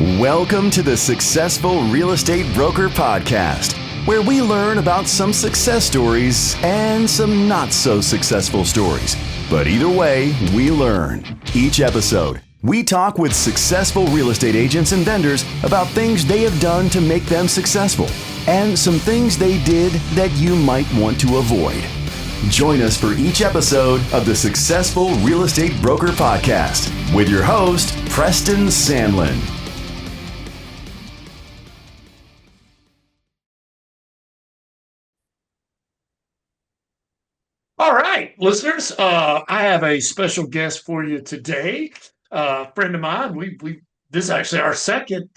Welcome to the Successful Real Estate Broker Podcast, where we learn about some success stories and some not so successful stories. But either way, we learn. Each episode, we talk with successful real estate agents and vendors about things they have done to make them successful and some things they did that you might want to avoid. Join us for each episode of the Successful Real Estate Broker Podcast with your host, Preston Sandlin. All right, listeners, I have a special guest for you today. Friend of mine, this is actually our second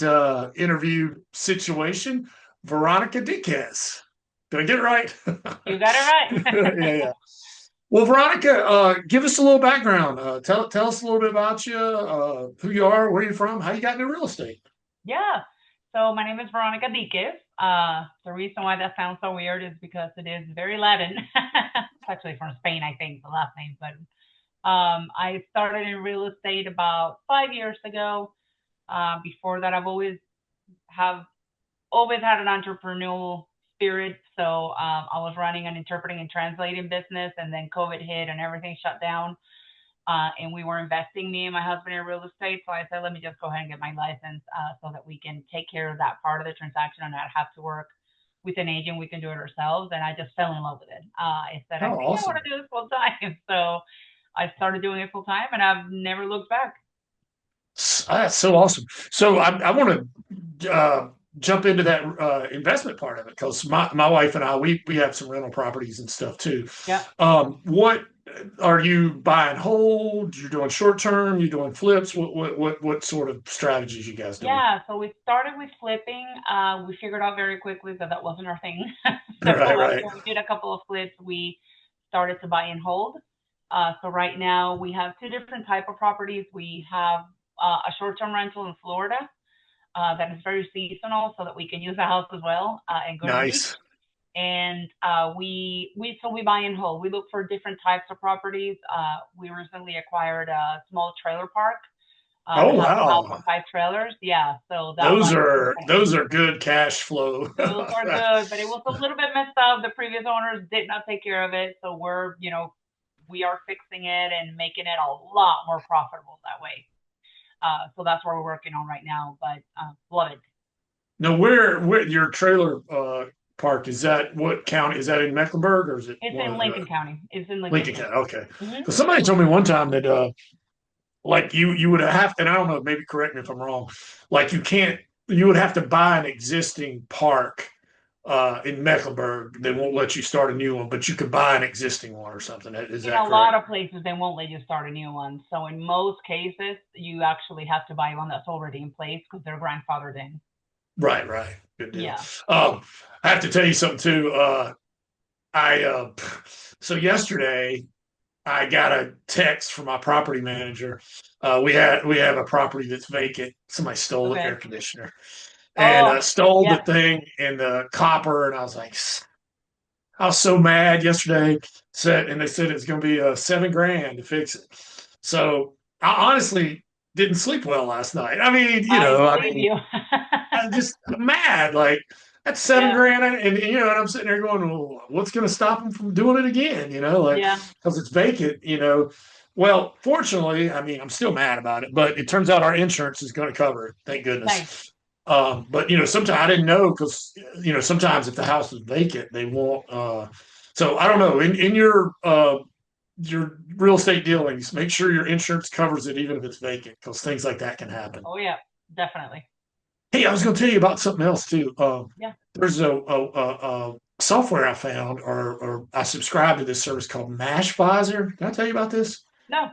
interview situation, Veronica Diquez. Did I get it right? You got it right. Yeah. Well, Veronica, give us a little background. Tell us a little bit about you, who you are, where you're from, how you got into real estate. Yeah. So my name is Veronica Diquez. The reason why that sounds so weird is because it is very Latin. It's actually from Spain, I think, the last name. But I started in real estate about 5 years ago. Before that, I've always had an entrepreneurial spirit. So I was running an interpreting and translating business, and then COVID hit and everything shut down. And we were investing, me and my husband, in real estate. So I said, let me just go ahead and get my license so that we can take care of that part of the transaction and not have to work with an agent. We can do it ourselves. And I just fell in love with it. I said, I think awesome. I want to do this full time. So I started doing it full time, and I've never looked back. That's so awesome. So I want to jump into that investment part of it, because my wife and I, we have some rental properties and stuff too. Yeah. What are you buying hold? You're doing short term? You're doing flips? What sort of strategies you guys doing? Yeah, so we started with flipping. We figured out very quickly that wasn't our thing. So right. After we did a couple of flips, we started to buy and hold. So right now we have two different type of properties. We have a short-term rental in Florida that is very seasonal, so that we can use the house as well and go to the beach. And we buy and hold. We look for different types of properties. We recently acquired a small trailer park. Oh, wow. 5 trailers. Yeah. So those are good cash flow. Those are good, but it was a little bit messed up. The previous owners did not take care of it. So we are fixing it and making it a lot more profitable that way. So that's what we're working on right now, but love it. Now, where your trailer park, is that what county? Is that in Mecklenburg, or is it? It's in Lincoln County. It's in Lincoln County. Okay. Mm-hmm. Because somebody told me one time that like you would have, and I don't know, maybe correct me if I'm wrong, like you would have to buy an existing park in Mecklenburg. They won't let you start a new one, but you could buy an existing one or something. Is that correct? In a lot of places, they won't let you start a new one. So in most cases, you actually have to buy one that's already in place because they're grandfathered in. Right. Good deal. Yeah. I have to tell you something too. So yesterday I got a text from my property manager. We have a property that's vacant. Somebody stole the air conditioner and stole the thing and the copper. And I was so mad yesterday. They said it's going to be $7,000 to fix it. So I honestly didn't sleep well last night. I mean, I'm just mad. Like, that's $7,000, and I'm sitting there going, well, what's going to stop them from doing it again? Because it's vacant. Well, fortunately, I mean, I'm still mad about it, but it turns out our insurance is going to cover it. Thank goodness. Nice. But sometimes I didn't know, because sometimes if the house is vacant, they won't. So I don't know. In your real estate dealings, make sure your insurance covers it, even if it's vacant, because things like that can happen. Oh yeah, definitely. Hey, I was going to tell you about something else too. Yeah. There's a software I found, or I subscribe to this service called Mashvisor. Can I tell you about this? No.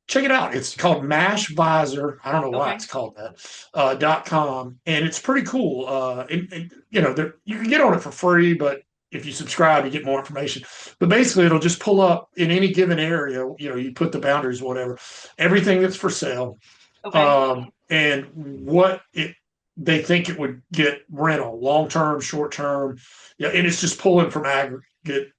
Check it out. It's called Mashvisor. I don't know why it's called that. .com, and it's pretty cool. You can get on it for free, but if you subscribe, you get more information. But basically, it'll just pull up in any given area. You put the boundaries, whatever, everything that's for sale, and what they think it would get rental, long term, short term. Yeah, and it's just pulling from aggregate,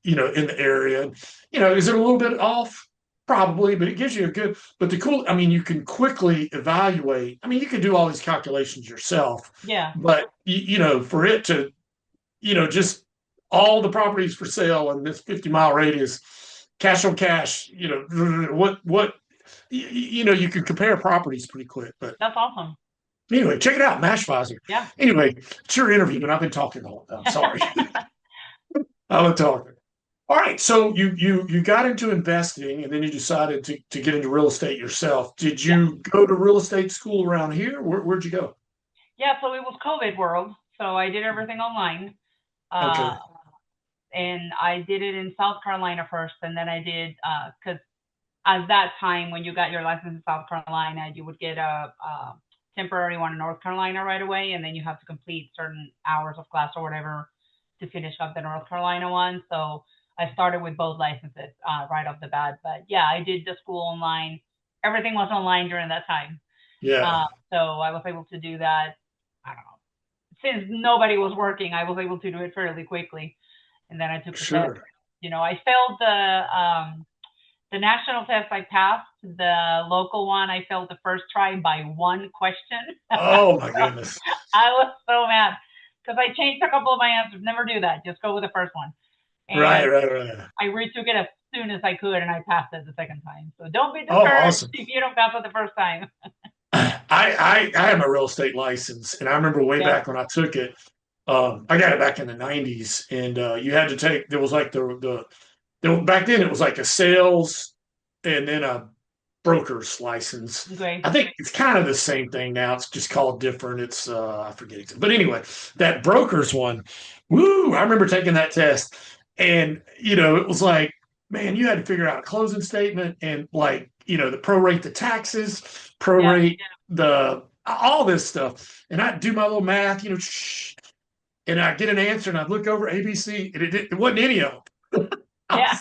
in the area. Is it a little bit off? Probably, but it gives you a good, but I mean, you can quickly evaluate. I mean, you can do all these calculations yourself, Yeah. but for it to, just all the properties for sale in this 50-mile radius, cash on cash, you can compare properties pretty quick. But That's awesome. anyway, check it out, Mashvisor. Yeah. Anyway, it's your interview, but I've been talking the whole time. Sorry. I've been talking. All right, so you got into investing, and then you decided to get into real estate yourself. Did Yeah. you go to real estate school around here? Where'd you go? Yeah, so it was COVID world, so I did everything online. Okay. And I did it in South Carolina first, and then I did because at that time when you got your license in South Carolina, you would get a temporary one in North Carolina right away, and then you have to complete certain hours of class or whatever to finish up the North Carolina one. So I started with both licenses right off the bat. But yeah, I did the school online. Everything was online during that time. Yeah. So I was able to do that. I don't know. Since nobody was working, I was able to do it fairly quickly. And then I took the test. Sure. I failed the national test. I passed. The local one, I failed the first try by one question. Oh my goodness. I was so mad because I changed a couple of my answers. Never do that. Just go with the first one. And Right. I retook it as soon as I could, and I passed it the second time. So don't be Oh, discouraged awesome. if you don't pass it the first time. I have a real estate license, and I remember way back when I took it. I got it back in the 90s, and you had to take. There was like back then it was like a sales and then a broker's license. Okay. I think it's kind of the same thing now. It's just called different. It's I forget it. But anyway, that broker's one, woo! I remember taking that test, and it was like, man, you had to figure out a closing statement and like the prorate the taxes, prorate the all this stuff, and I'd do my little math, and I'd get an answer, and I'd look over ABC, and it wasn't any of them. Yeah.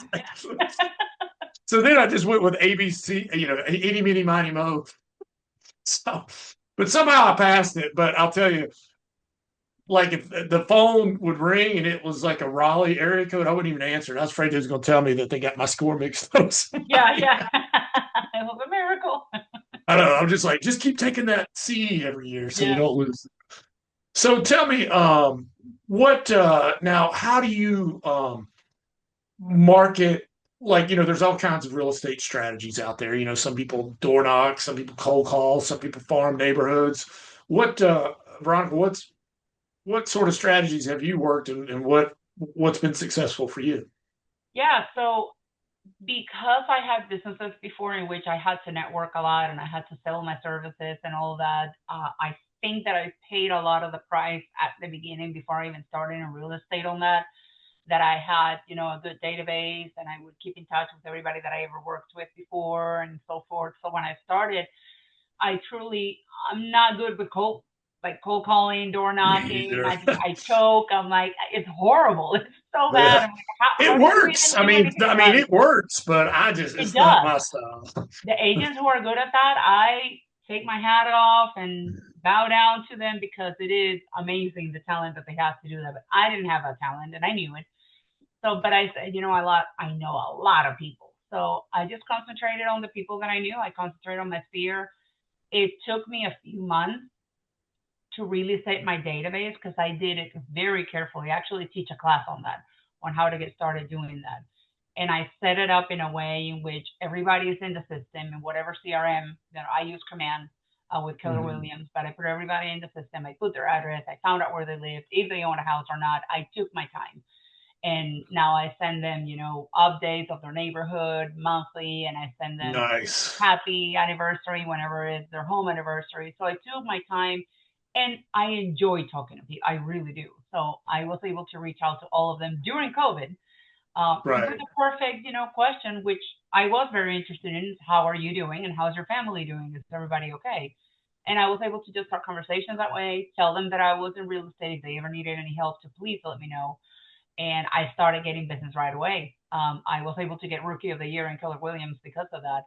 So then I just went with ABC, eeny, meeny, miny, mo. So, but somehow I passed it. But I'll tell you, like if the phone would ring and it was like a Raleigh area code, I wouldn't even answer it. I was afraid they was going to tell me that they got my score mixed up. Yeah. It was a miracle. I don't know. I'm just like, just keep taking that C every year so you don't lose it. So tell me, what now? How do you market? Like, there's all kinds of real estate strategies out there. Some people door knock, some people cold call, some people farm neighborhoods. What, Veronica, what sort of strategies have you worked and what's been successful for you? Yeah. So because I had businesses before in which I had to network a lot and I had to sell my services and all that, I think that I paid a lot of the price at the beginning before I even started in real estate on that I had, a good database and I would keep in touch with everybody that I ever worked with before and so forth. So when I started, I'm not good with cold calling, door knocking. I choke. I'm like, it's horrible. It's so bad. I'm like, it works. I mean, it works, but it's not my style. The agents who are good at that, I take my hat off and bow down to them because it is amazing the talent that they have to do that. But I didn't have that talent and I knew it. So, but I said, I know a lot of people. So I just concentrated on the people that I knew. I concentrated on my sphere. It took me a few months to really set my database because I did it very carefully. I actually teach a class on that, on how to get started doing that. And I set it up in a way in which everybody is in the system and whatever CRM, I use Command with Keller Williams, but I put everybody in the system. I put their address. I found out where they lived, if they own a house or not. I took my time. And now I send them, updates of their neighborhood monthly, and I send them happy anniversary whenever it's their home anniversary. So I took my time, and I enjoy talking to people. I really do. So I was able to reach out to all of them during COVID. Right. With the perfect, question, which I was very interested in. How are you doing, and how's your family doing? Is everybody okay? And I was able to just start conversations that way. Tell them that I was in real estate. If they ever needed any help, to please let me know. And I started getting business right away. I was able to get Rookie of the Year in Keller Williams because of that.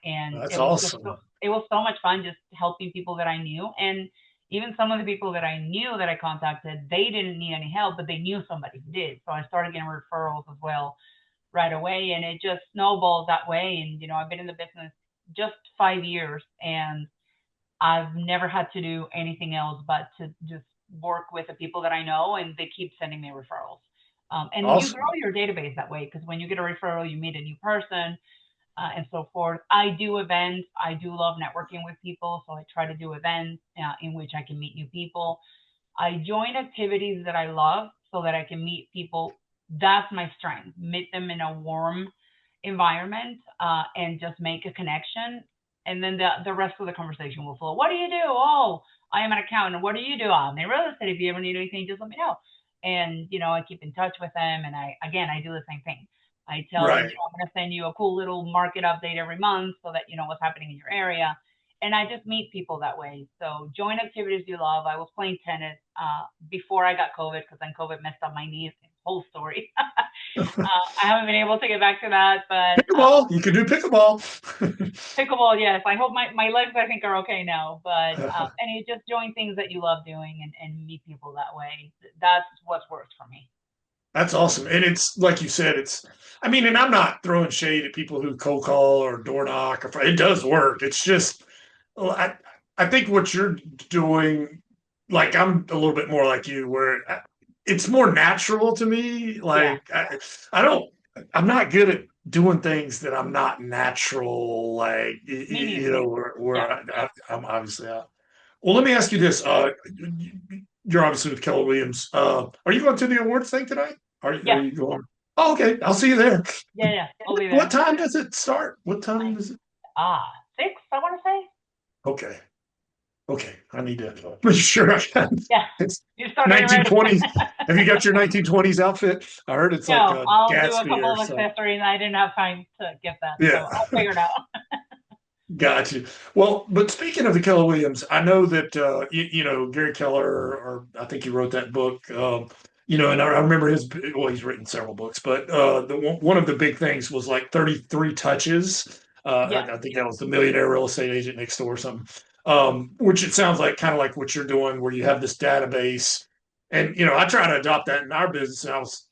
And that's awesome. It was so much fun just helping people that I knew. And even some of the people that I knew that I contacted, they didn't need any help, but they knew somebody who did. So I started getting referrals as well. right away. And it just snowballed that way. And, I've been in the business just 5 years, and I've never had to do anything else but to just work with the people that I know, and they keep sending me referrals. And you grow Awesome. your database that way, because when you get a referral, you meet a new person, and so forth. I do events. I do love networking with people, so I try to do events in which I can meet new people. I join activities that I love so that I can meet people. That's my strength. Meet them in a warm environment, and just make a connection. And then the rest of the conversation will flow. What do you do? Oh, I am an accountant. What do you do? I'm in real estate. If you ever need anything, just let me know. And, I keep in touch with them. And I do the same thing. I tell them, Right. I'm going to send you a cool little market update every month so that you know what's happening in your area. And I just meet people that way. So join activities you love. I was playing tennis before I got COVID, because then COVID messed up my knees. Whole story. I haven't been able to get back to that, but Pickleball. You can do pickleball. pickleball, yes. I hope my legs, I think, are okay now. But and you just join things that you love doing, and meet people that way. That's what's worked for me. That's awesome. And it's like you said, I mean, and I'm not throwing shade at people who cold call or door knock. It does work. It's just, well, I think what you're doing, like I'm a little bit more like you, where it's more natural to me. Yeah, Like I don't, I'm not good at doing things that I'm not natural. Like me you neither. know, Yeah, where I'm obviously out. Well, let me ask you this. You're obviously with Keller Williams. Are you going to the awards thing tonight? Are yeah, you going? Oh, okay. I'll see you there. yeah, yeah. I'll be What there. time does it start? What time I, does it? 6, I want to say. Okay. Okay. I need to make sure I can. Yeah, It's you start getting ready. 1920s. Have you got your 1920s outfit? I heard it's like No, a I'll do a Gatsby couple or of something. accessories. I didn't have time to get that, so Yeah. I'll figure it out. Got you. Well, but speaking of the Keller Williams, I know that Gary Keller, or I think he wrote that book. And I remember well, he's written several books, but one of the big things was like 33 touches. Yeah, I think that was the Millionaire Real Estate Agent Next Door or something. Which it sounds like kind of like what you're doing, where you have this database, and I try to adopt that in our business. And I was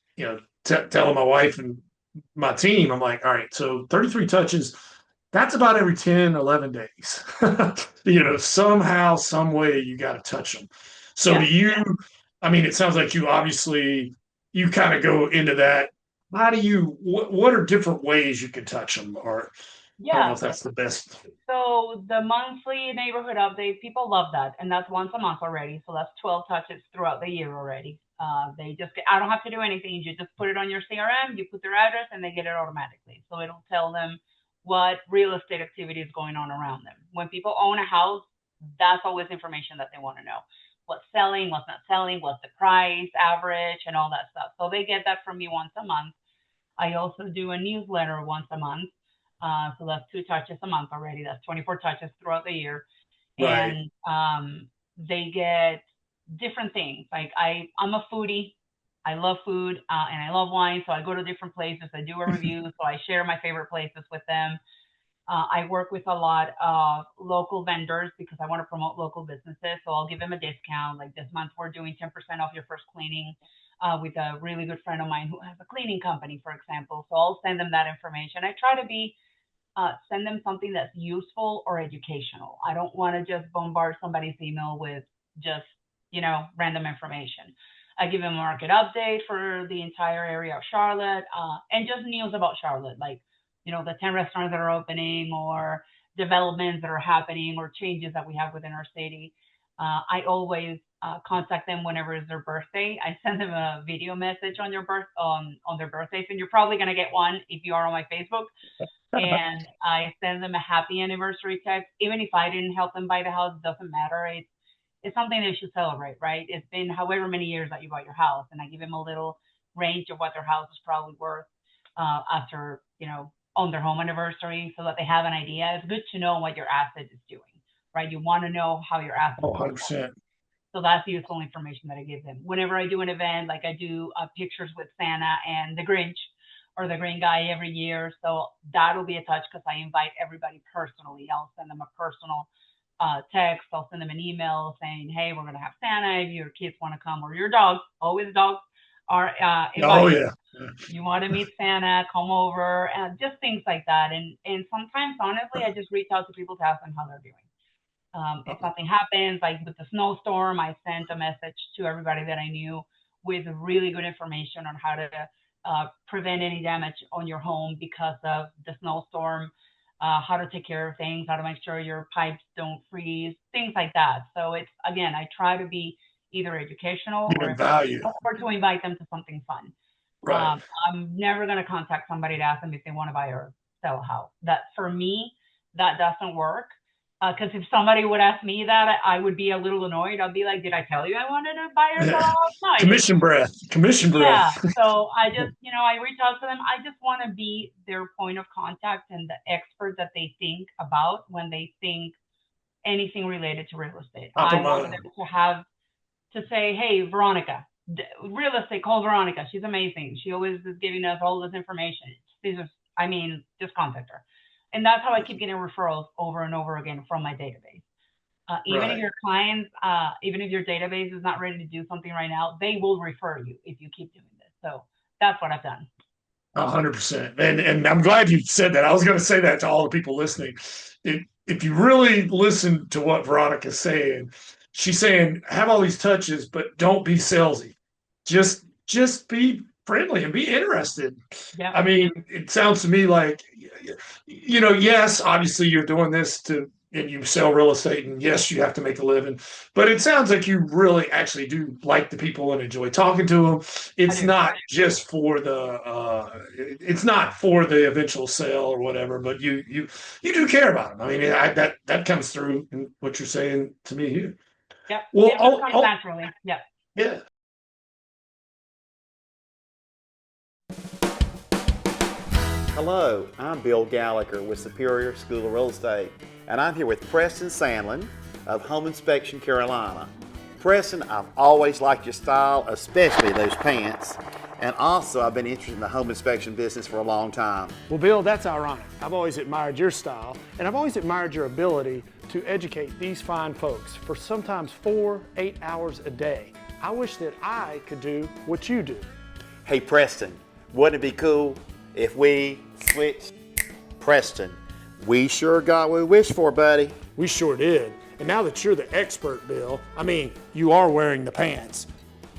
telling my wife and my team, I'm like, all right, so 33 touches, that's about every 10, 11 days. Somehow, some way you got to touch them. So yeah, do you, I mean, it sounds like you kind of go into that. What are different ways you can touch them? Or I don't know yeah. if that's the best. So the monthly neighborhood update, people love that, and that's once a month already. So that's 12 touches throughout the year already. I don't have to do anything. You just put it on your CRM, you put their address, and they get it automatically. So it'll tell them what real estate activity is going on around them. When people own a house, that's always information that they want to know. What's selling, what's not selling, what's the price, average, and all that stuff. So they get that from me once a month. I also do a newsletter once a month. So that's 2 touches a month already. That's 24 touches throughout the year. Right. And they get different things. Like I'm a foodie. I love food and I love wine. So I go to different places. I do a review. So I share my favorite places with them. I work with a lot of local vendors because I want to promote local businesses. So I'll give them a discount. Like this month, we're doing 10% off your first cleaning with a really good friend of mine who has a cleaning company, for example. So I'll send them that information. I try to send them something that's useful or educational. I don't want to just bombard somebody's email with just, random information. I give them a market update for the entire area of Charlotte and just news about Charlotte, like, the 10 restaurants that are opening or developments that are happening or changes that we have within our city. I always contact them whenever it's their birthday. I send them a video message on on their birthdays, and you're probably gonna get one if you are on my Facebook. And I send them a happy anniversary text, even if I didn't help them buy the house. It doesn't matter. It's something they should celebrate, right? It's been however many years that you bought your house, and I give them a little range of what their house is probably worth after on their home anniversary, so that they have an idea. It's good to know what your asset is doing, right? You want to know how your asset Oh, is 100%. performing. So that's the useful information that I give them. Whenever I do an event, like I do pictures with Santa and the Grinch or the Green Guy every year. So that'll be a touch because I invite everybody personally. I'll send them a personal text. I'll send them an email saying, hey, we're going to have Santa. If your kids want to come, or your dog, always dogs, or Oh invite. yeah. You want to meet Santa, come over, and just things like that. And sometimes, honestly, I just reach out to people to ask them how they're doing. If something happens, like with the snowstorm, I sent a message to everybody that I knew with really good information on how to prevent any damage on your home because of the snowstorm, how to take care of things, how to make sure your pipes don't freeze, things like that. So it's, again, I try to be either educational or Giving value. or to invite them to something fun. Right. I'm never going to contact somebody to ask them if they want to buy or sell a house. That, for me, that doesn't work. Because if somebody would ask me that, I would be a little annoyed. I'd be like, "Did I tell you I wanted to buy or sell a Yeah. house?" No, I didn't. Commission breath. Commission breath. Yeah. So I just, I reach out to them. I just want to be their point of contact and the expert that they think about when they think anything related to real estate. Top I of want mind. them to say, "Hey, Veronica, real estate, call Veronica. She's amazing. She always is giving us all this information. Just contact her." And that's how I keep getting referrals over and over again from my database. Even if Right. your clients, even if your database is not ready to do something right now, they will refer you if you keep doing this. So that's what I've done. 100%. And I'm glad you said that. I was going to say that to all the people listening. If you really listen to what Veronica's saying, she's saying have all these touches, but don't be salesy. Just be friendly and be interested. Yeah. I mean, it sounds to me like, yes, obviously you're doing this and you sell real estate, and yes, you have to make a living, but it sounds like you really actually do like the people and enjoy talking to them. I It's do. not just for it's not for the eventual sale or whatever, but you do care about them. I mean, that comes through in what you're saying to me here. Yep. Well, It just comes naturally. Yep. yeah. Hello, I'm Bill Gallagher with Superior School of Real Estate, and I'm here with Preston Sandlin of Home Inspection Carolina. Preston, I've always liked your style, especially those pants, and also I've been interested in the home inspection business for a long time. Well, Bill, that's ironic. I've always admired your style, and I've always admired your ability to educate these fine folks for sometimes 4-8 hours a day. I wish that I could do what you do. Hey Preston, wouldn't it be cool if we switched? Preston, we sure got what we wished for, buddy. We sure did. And now that you're the expert, Bill, you are wearing the pants.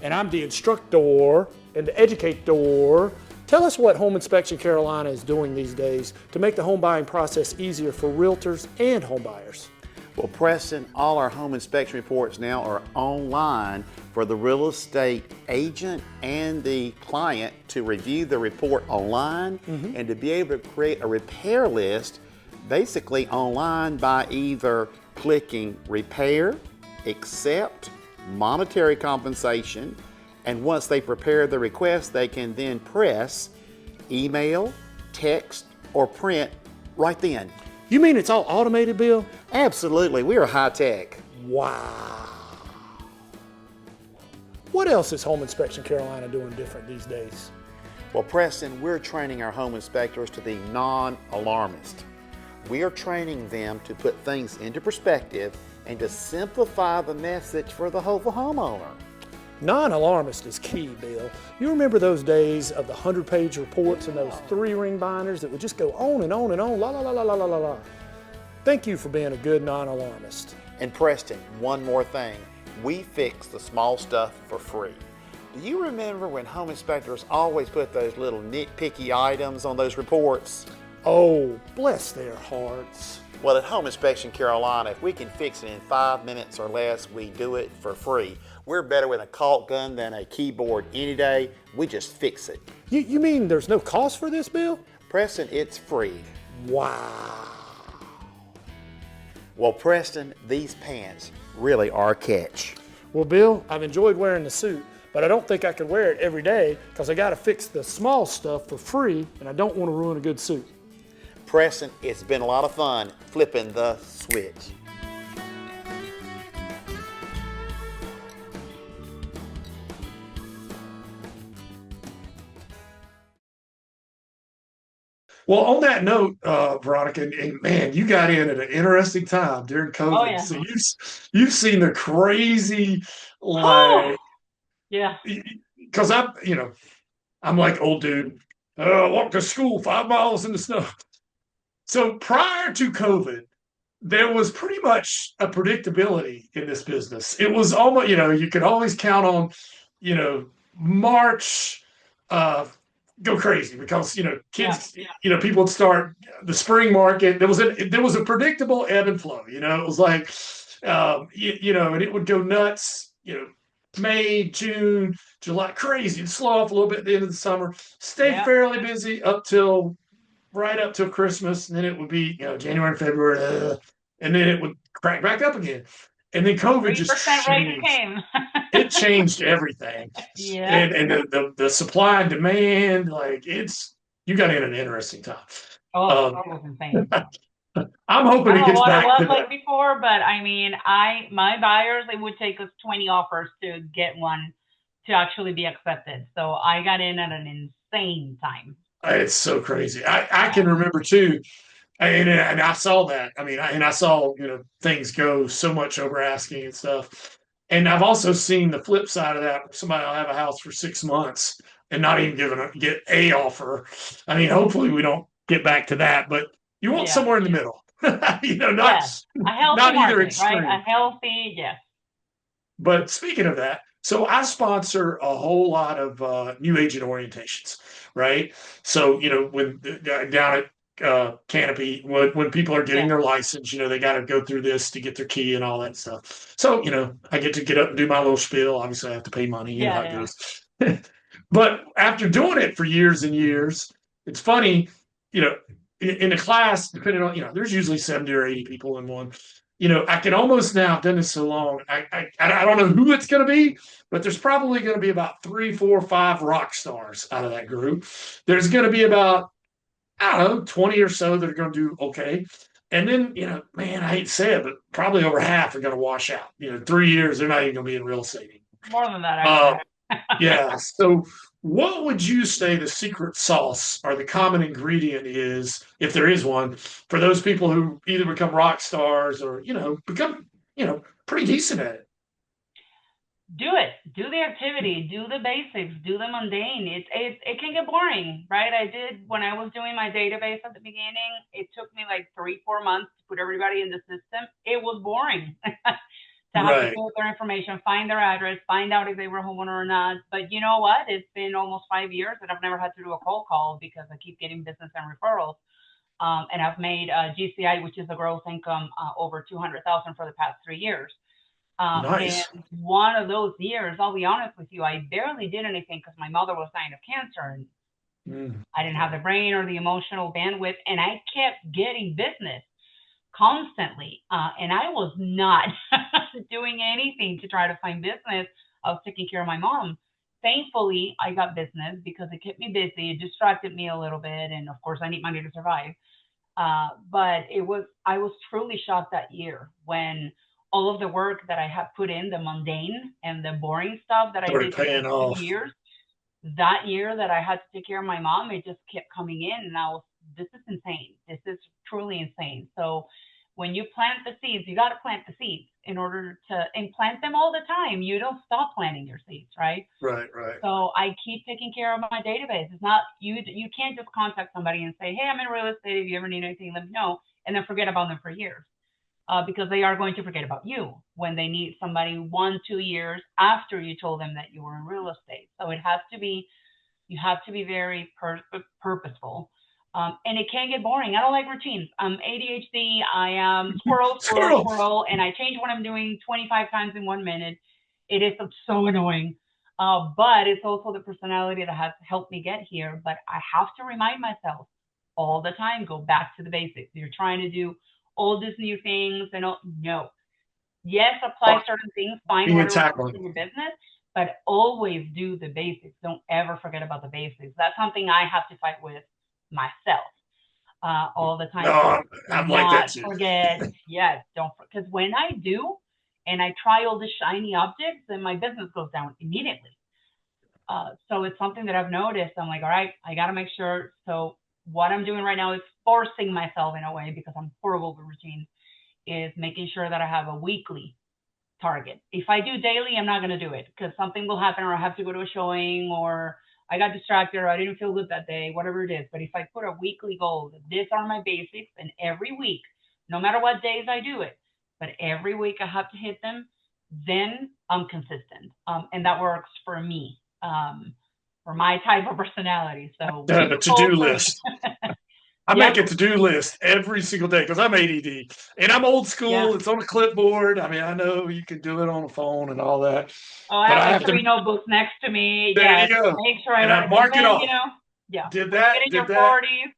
And I'm the instructor and the educator. Tell us what Home Inspection Carolina is doing these days to make the home buying process easier for realtors and home buyers. Well, Preston, all our home inspection reports now are online for the real estate agent and the client to review the report online and to be able to create a repair list basically online by either clicking repair, accept, monetary compensation, and once they prepare the request, they can then press email, text, or print right then. You mean it's all automated, Bill? Absolutely, we are high tech. Wow. What else is Home Inspection Carolina doing different these days? Well, Preston, we're training our home inspectors to be non-alarmist. We are training them to put things into perspective and to simplify the message for the homeowner. Non-alarmist is key, Bill. You remember those days of the 100-page reports and those 3-ring binders that would just go on and on and on, la la la la la la la la. Thank you for being a good non-alarmist. And Preston, one more thing. We fix the small stuff for free. Do you remember when home inspectors always put those little nitpicky items on those reports? Oh, bless their hearts. Well, at Home Inspection Carolina, if we can fix it in 5 minutes or less, we do it for free. We're better with a caulk gun than a keyboard any day. We just fix it. You mean there's no cost for this, Bill? Preston, it's free. Wow. Well, Preston, these pants really are a catch. Well, Bill, I've enjoyed wearing the suit, but I don't think I could wear it every day because I got to fix the small stuff for free, and I don't want to ruin a good suit. Preston, it's been a lot of fun flipping the switch. Well, on that note, Veronica, and man, you got in at an interesting time during COVID. Oh, yeah. So you've seen the crazy, Oh, like, yeah. because I'm like old dude. Walk to school 5 miles in the snow. So prior to COVID, there was pretty much a predictability in this business. It was almost, you could always count on, March, uh, go crazy because kids, people would start the spring market. There was a predictable ebb and flow. It was like, and it would go nuts. May, June, July, crazy. It'd slow off a little bit at the end of the summer. Stay fairly busy right up till Christmas, and then it would be January and February, and then it would crack back up again. And then COVID just 3% rate changed. came. It changed everything. Yeah. And the supply and demand, you got in an interesting time. Oh, that was insane. I'm hoping I it don't know gets what back it was to like before, but I mean, my buyers, it would take us 20 offers to get one to actually be accepted. So I got in at an insane time. It's so crazy. I can remember too, and I saw that. I mean, I saw things go so much over asking and stuff. And I've also seen the flip side of that. Somebody will have a house for 6 months and not even get a offer. I mean, hopefully we don't get back to that, but you want somewhere in the middle. Not a healthy not either market, extreme. right? A healthy, yes. But speaking of that, so I sponsor a whole lot of new agent orientations, right? So when down at Canopy, when people are getting their license, they got to go through this to get their key and all that stuff. So I get up and do my little spiel. Obviously, I have to pay money. You know how it goes. But after doing it for years and years, it's funny, in a class, depending on, there's usually 70 or 80 people in one. I can almost now, I've done this so long, I don't know who it's going to be, but there's probably going to be about 3, 4, 5 rock stars out of that group. There's going to be about, I don't know, 20 or so that are going to do okay. And then, man, I hate to say it, but probably over half are going to wash out. 3 years, they're not even going to be in real estate. More than that, actually. Yeah. So what would you say the secret sauce or the common ingredient is, if there is one, for those people who either become rock stars or, become, pretty decent at it? Do it. Do the activity. Do the basics. Do the mundane. It can get boring, right? When I was doing my database at the beginning, it took me like 3-4 months to put everybody in the system. It was boring. To have to pull their information, find their address, find out if they were a homeowner or not. But you know what? It's been almost 5 years that I've never had to do a cold call because I keep getting business and referrals. And I've made GCI, which is a gross income, over $200,000 for the past 3 years. Nice. And one of those years, I'll be honest with you, I barely did anything because my mother was dying of cancer, and I didn't have the brain or the emotional bandwidth, and I kept getting business constantly, and I was not doing anything to try to find business. I was taking care of my mom. Thankfully, I got business because it kept me busy. It distracted me a little bit, and of course, I need money to survive. But I was truly shocked that year when all of the work that I had put in, the mundane and the boring stuff that I did for 2 years, that year that I had to take care of my mom, it just kept coming in, and this is insane. This is truly insane. So when you plant the seeds, you got to plant the seeds in order to, and plant them all the time. You don't stop planting your seeds, right? Right. So I keep taking care of my database. It's not, you can't just contact somebody and say, hey, I'm in real estate. If you ever need anything, let me know. And then forget about them for years. Because they are going to forget about you when they need somebody 1-2 years after you told them that you were in real estate. So you have to be very purposeful. And it can get boring. I don't like routines. I'm ADHD. I am squirrel, and I change what I'm doing 25 times in 1 minute. It is so annoying. But it's also the personality that has helped me get here. But I have to remind myself all the time, go back to the basics. You're trying to do all these new things, and no. Yes, apply certain things, find what works in your business, but always do the basics. Don't ever forget about the basics. That's something I have to fight with myself all the time. No, I'm like that too. Forget, yes, don't, because when I do, and I try all the shiny objects, then my business goes down immediately. So it's something that I've noticed. I'm like, all right, I got to make sure. So what I'm doing right now is forcing myself in a way, because I'm horrible with routines, is making sure that I have a weekly target. If I do daily, I'm not going to do it because something will happen, or I have to go to a showing, or I got distracted, or I didn't feel good that day, whatever it is. But if I put a weekly goal, these are my basics, and every week, no matter what days I do it, but every week I have to hit them, then I'm consistent. And that works for me, for my type of personality. So I have a to-do list. I Yep. make a to-do list every single day because I'm ADD and I'm old school. Yeah. It's on a clipboard. I mean, I know you can do it on a phone and all that, Oh, I but have I like have to. 3 notebooks next to me. There Yeah, you go. make sure I And I write. But mark it then, off. yeah, Did when you that, get in did your that. 40s,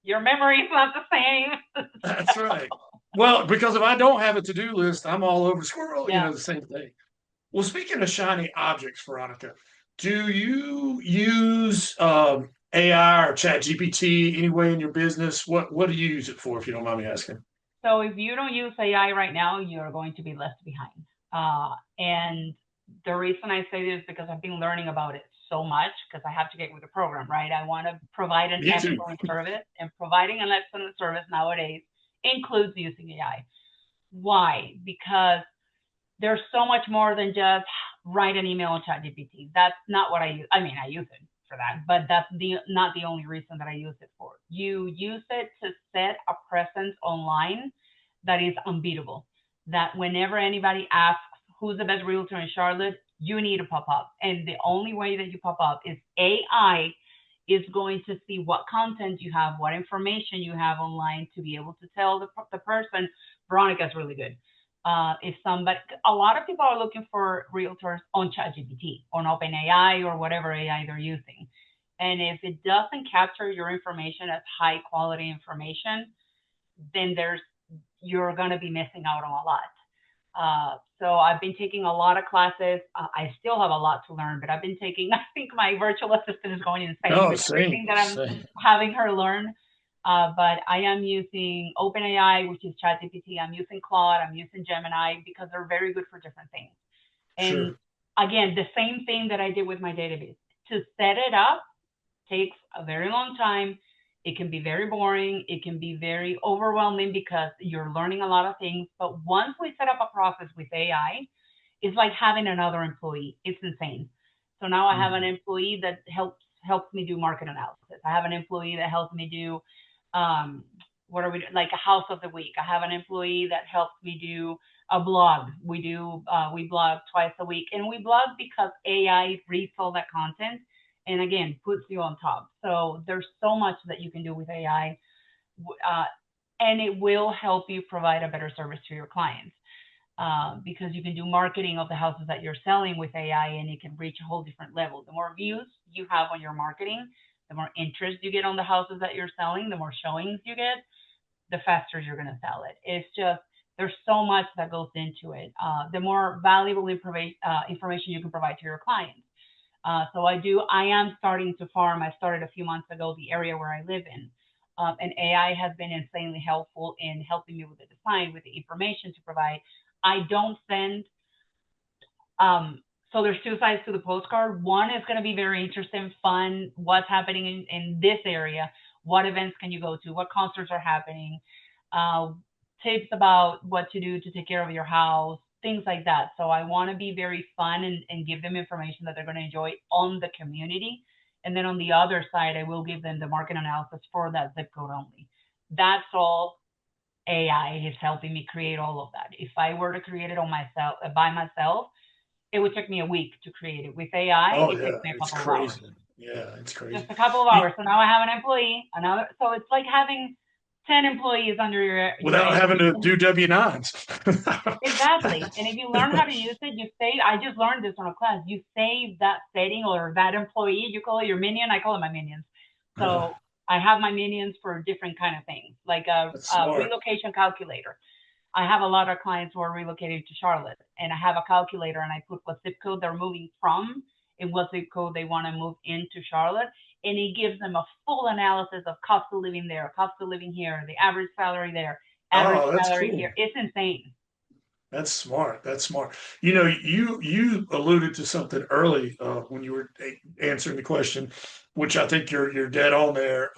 your memory's not the same. That's right. Well, because if I don't have a to-do list, I'm all over squirrel, Yeah. the same thing. Well, speaking of shiny objects, Veronica, do you use AI or Chat GPT anyway in your business? What do you use it for, if you don't mind me asking? So if you don't use AI right now, you're going to be left behind. And the reason I say this is because I've been learning about it so much because I have to get with the program, right? I want to provide an Me too. excellent service, and providing an excellent service nowadays includes using AI. Why? Because there's so much more than just write an email on ChatGPT. That's not what I use. I mean, I use it for that, but that's not the only reason that I use it for. You use it to set a presence online that is unbeatable. That whenever anybody asks who's the best realtor in Charlotte, you need to pop up. And the only way that you pop up is AI is going to see what content you have, what information you have online to be able to tell the person, Veronica's really good. If somebody, a lot of people are looking for realtors on ChatGPT, on OpenAI, or whatever AI they're using. And if it doesn't capture your information as high quality information, then you're going to be missing out on a lot. So I've been taking a lot of classes. I still have a lot to learn, but I've been taking, I think my virtual assistant is going insane Oh, with everything that I'm same. having her learn. But I am using OpenAI, which is ChatGPT. I'm using Claude. I'm using Gemini because they're very good for different things. And Sure. again, the same thing that I did with my database. To set it up takes a very long time. It can be very boring. It can be very overwhelming because you're learning a lot of things. But once we set up a process with AI, it's like having another employee. It's insane. So now I have an employee that helps me do market analysis. I have an employee that helps me do what are we doing? Like a house of the week. I have an employee that helps me do a blog. We blog twice a week, and we blog because AI reads all that content and again puts you on top. So there's so much that you can do with AI, and it will help you provide a better service to your clients. Because you can do marketing of the houses that you're selling with AI, and it can reach a whole different level. The more views you have on your marketing, the more interest you get on the houses that you're selling, the more showings you get, the faster you're going to sell it. It's just, there's so much that goes into it. The more valuable information you can provide to your clients. So I am starting to farm. I started a few months ago, the area where I live in. And AI has been insanely helpful in helping me with the design, with the information to provide. I don't send, so there's two sides to the postcard. One is going to be very interesting, fun, what's happening in this area, what events can you go to, what concerts are happening, tips about what to do to take care of your house, things like that. So I want to be very fun and give them information that they're going to enjoy on the community. And then on the other side, I will give them the market analysis for that zip code only. That's all AI is helping me create all of that. If I were to create it by myself, it would take me a week to create it. With AI, Oh it yeah, takes me a it's couple of hours. crazy. Yeah, it's crazy. Just a couple of hours. So now I have an employee, so it's like having 10 employees under your Without having to do W-9s. Exactly. And if you learn how to use it, I just learned this from a class. You save that setting or that employee, you call it your minion. I call it my minions. So I have my minions for different kind of things, like a relocation calculator. I have a lot of clients who are relocating to Charlotte, and I have a calculator, and I put what zip code they're moving from and what zip code they want to move into Charlotte. And it gives them a full analysis of cost of living there, cost of living here, the average salary there, average salary cool. here. It's insane. That's smart. That's smart. You alluded to something early when you were answering the question, which I think you're dead on there.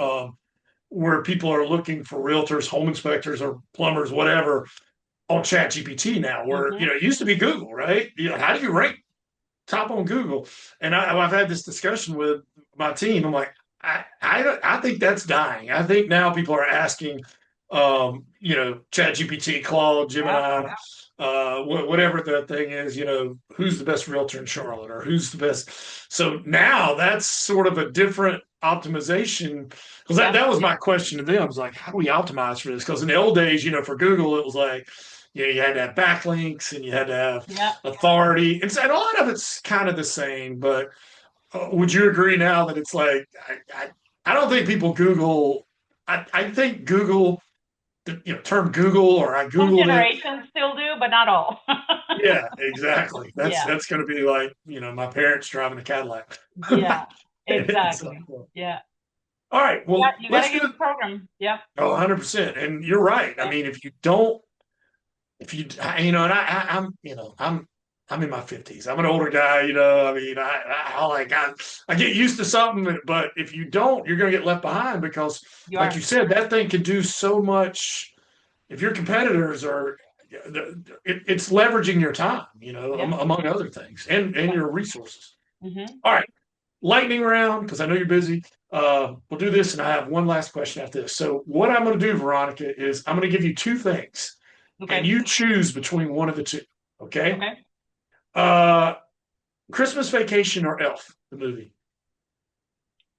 Where people are looking for realtors, home inspectors, or plumbers, whatever, on ChatGPT now, where it used to be Google, right? How do you rank top on Google? And I've had this discussion with my team. I'm like, I think that's dying. I think now people are asking, ChatGPT, Claude, Gemini, whatever the thing is, who's the best realtor in Charlotte or who's the best. So now that's sort of a different optimization, because that was my question to them. I was like, how do we optimize for this? Because in the old days, for Google, it was like, you had to have backlinks and you had to have authority. And a lot of it's kind of the same, but would you agree now that it's like, I don't think people Google, I think Google, the term Google, or I Googled some generations still do, but not all. Yeah, exactly. That's going to be like, my parents driving a Cadillac. Yeah, exactly. Yeah. All right. Well, you got to get the program. Yeah. Oh, 100%. And you're right. I mean, I'm in my 50s. I'm an older guy, I mean, I get used to something, but if you don't, you're going to get left behind, because like you said, that thing can do so much. If your competitors it's leveraging your time, among other things, and your resources. All right. Lightning round, because I know you're busy. We'll do this, and I have one last question after this. So what I'm going to do, Veronica, is I'm going to give you two things, and you choose between one of the two. Okay? Okay. Christmas Vacation or Elf, the movie?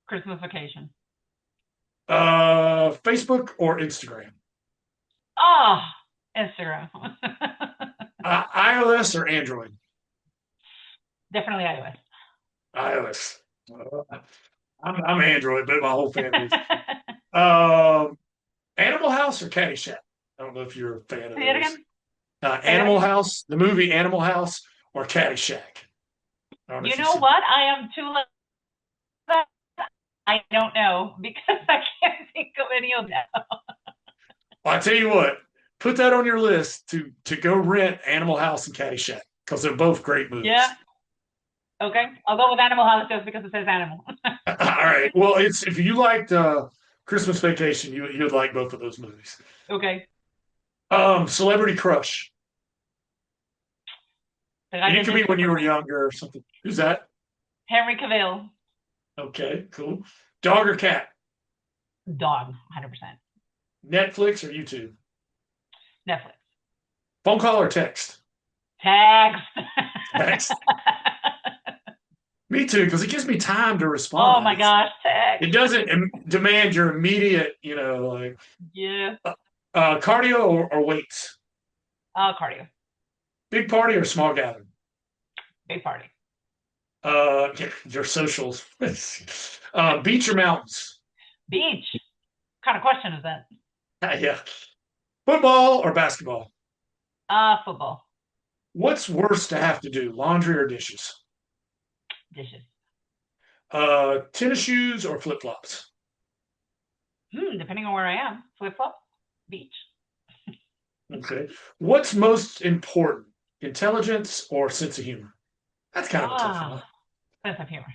Christmas Vacation. Facebook or Instagram? Instagram. iOS or Android? Definitely iOS. iOS. I'm Android, but my whole family's. Animal House or Caddyshack? I don't know if you're a fan of Say it again? Animal House, the movie Animal House, or Caddyshack? You know what? I am too late. I don't know, because I can't think of any of them. Well, I tell you what, put that on your list to go rent Animal House and Caddyshack, because they're both great movies. Yeah. Okay. I'll go with Animal House just because it says animal. All right. Well, if you liked Christmas Vacation, you'd like both of those movies. Okay. Celebrity crush. It could be when you were younger or something. Who's that? Henry Cavill. Okay, cool. Dog or cat? Dog, 100%. Netflix or YouTube? Netflix. Phone call or text? Text. Text. Me too, because it gives me time to respond. Oh my gosh, text. It doesn't demand your immediate, Yeah. Cardio or weights? Cardio. Big party or small gathering? Big party. Your socials. Beach or mountains? Beach. What kind of question is that? Yeah. Football or basketball? Football. What's worse to have to do, laundry or dishes? Dishes. Tennis shoes or flip-flops? Depending on where I am. Flip-flop, beach. Okay. What's most important, intelligence or sense of humor? That's kind of a tough one. Sense of humor.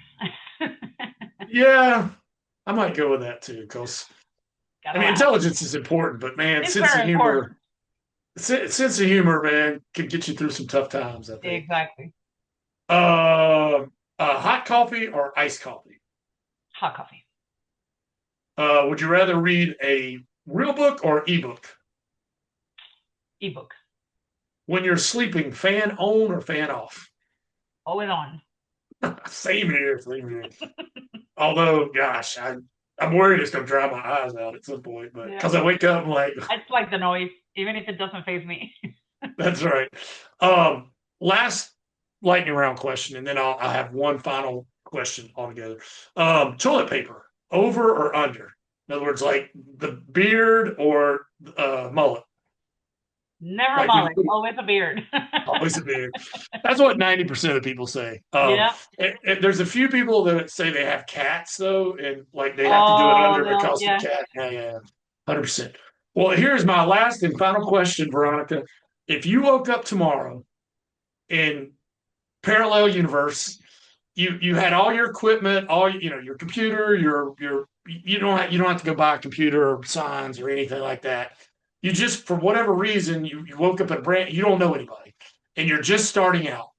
Yeah, I might go with that too, because intelligence is important, but man, sense of humor, man, can get you through some tough times, I think. Exactly. Hot coffee or iced coffee? Hot coffee. Would you rather read a real book or ebook? Ebook. When you're sleeping, fan on or fan off? Always on. Same here. Although, gosh, I'm worried it's going to dry my eyes out at some point, but because I wake up, I'm like, I just like the noise, even if it doesn't faze me. That's right. Last lightning round question, and then I'll have one final question altogether. Toilet paper, over or under? In other words, like the beard or mullet? Never a mullet, always a beard. Always a beard. That's what 90% of people say. There's a few people that say they have cats, though, and like they have to do it under because of the cat. Yeah, 100%. Well, here's my last and final question, Veronica. If you woke up tomorrow in parallel universe, you had all your equipment, your computer, you don't have to go buy a computer or signs or anything like that. you just, for whatever reason, you woke up at a brand, you don't know anybody, and you're just starting out,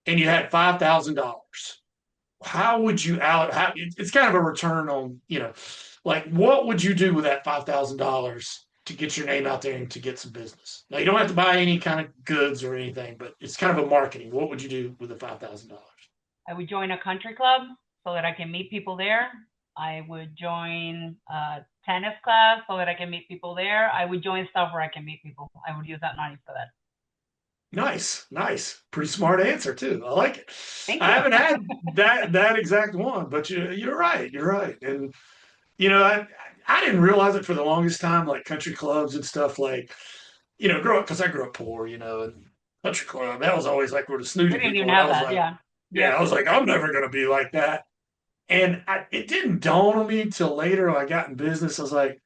and you had $5,000. How would you it's kind of a return on, like, what would you do with that $5,000 to get your name out there and to get some business? Now, you don't have to buy any kind of goods or anything, but it's kind of a marketing. What would you do with the $5,000? I would join a country club so that I can meet people there. I would join a tennis class so that I can meet people there. I would join stuff where I can meet people. I would use that money for that. Nice. Pretty smart answer too. I like it. Thank you. I haven't had that exact one, but you're right. And I didn't realize it for the longest time, like country clubs and stuff, like, grow up, because I grew up poor, and country club, that was always like where the snooty We didn't people. even have I was that, like, yeah. I was like, I'm never gonna be like that. And it didn't dawn on me till later when I got in business. I was like,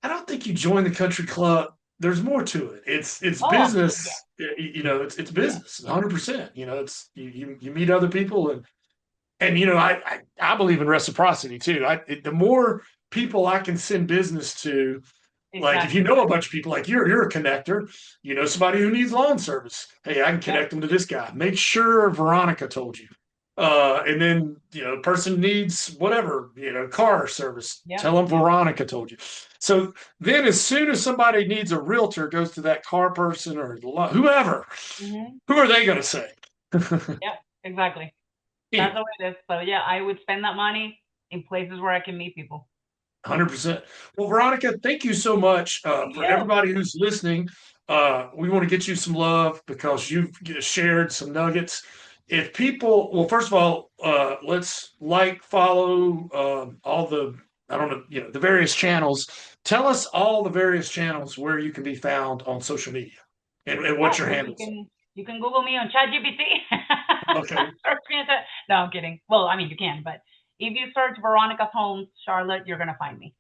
I don't think you join the country club. There's more to it. It's business. Yeah. It's business. 100%. It's you meet other people, and I believe in reciprocity too. The more people I can send business to, like if you know a bunch of people, like you're a connector, somebody who needs lawn service. Hey, I can connect them to this guy. Make sure Veronica told you. And then, person needs whatever, car service. Yep. Tell them Veronica told you. So then as soon as somebody needs a realtor, goes to that car person or whoever, who are they going to say? Yeah, exactly. That's the way it is. So yeah, I would spend that money in places where I can meet people. 100%. Well, Veronica, thank you so much for everybody who's listening. We want to get you some love because you've shared some nuggets. If people, well, first of all, let's follow all the, the various channels. Tell us all the various channels where you can be found on social media and what's your handles. You can Google me on ChatGPT. Okay. No, I'm kidding. Well, I mean, you can, but if you search Veronica's Homes Charlotte, you're going to find me.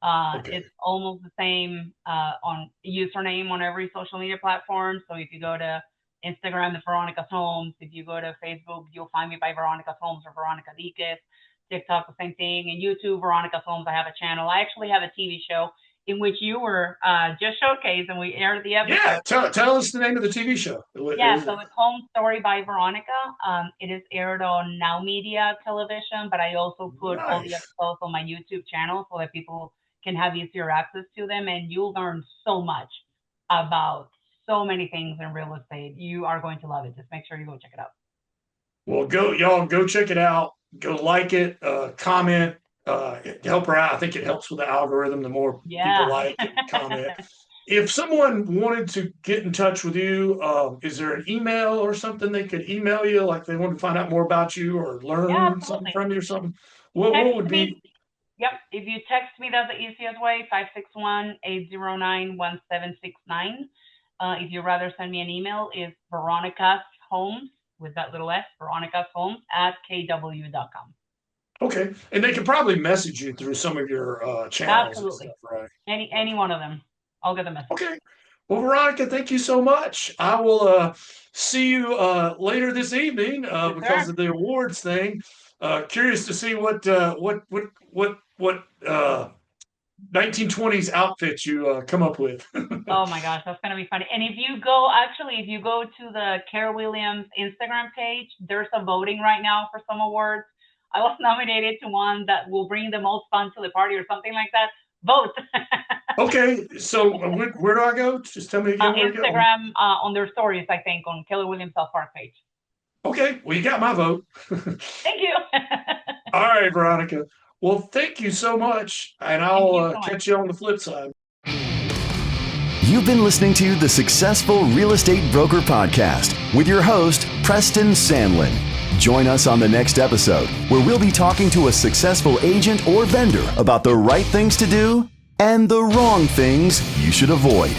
Okay. It's almost the same on username on every social media platform. So if you go to Instagram, the Veronica's Homes. If you go to Facebook, you'll find me by Veronica's Homes or Veronica Diquez. TikTok, the same thing. And YouTube, Veronica's Homes, I have a channel. I actually have a TV show in which you were just showcased, and we aired the episode. Yeah, tell us the name of the TV show. So it's Home Story by Veronica. It is aired on Now Media Television, but I also put all the episodes on my YouTube channel so that people can have easier access to them, and you'll learn so much about so many things in real estate. You are going to love it. Just make sure you go check it out. Well, go check it out. Go like it, comment, help her out. I think it helps with the algorithm. The more people like and comment. If someone wanted to get in touch with you, is there an email or something they could email you? Like they want to find out more about you or learn something from you or something? What would be? Yep. If you text me, that's the easiest way, 561-809-1769. If you'd rather send me an email, it's Veronica's Homes, with that little S, Veronica's Homes @kw.com. Okay. And they can probably message you through some of your channels. Absolutely. And stuff, right? Any one of them. I'll get the message. Okay. Well, Veronica, thank you so much. I will see you later this evening because of the awards thing. Curious to see what 1920s outfits you come up with. Oh my gosh, that's gonna be funny. And if you go to the Care Williams Instagram page, there's a voting right now for some awards. I was nominated to one that will bring the most fun to the party or something like that. Vote. Okay, so where do I go? Just tell me again. Instagram on their stories, I think, on Keller Williams South Park page. Okay, well, you got my vote. Thank you. All right, Veronica. Well, thank you so much, and I'll catch you on the flip side. You've been listening to the Successful Real Estate Broker Podcast with your host, Preston Sandlin. Join us on the next episode where we'll be talking to a successful agent or vendor about the right things to do and the wrong things you should avoid.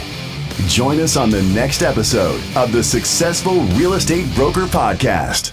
Join us on the next episode of the Successful Real Estate Broker Podcast.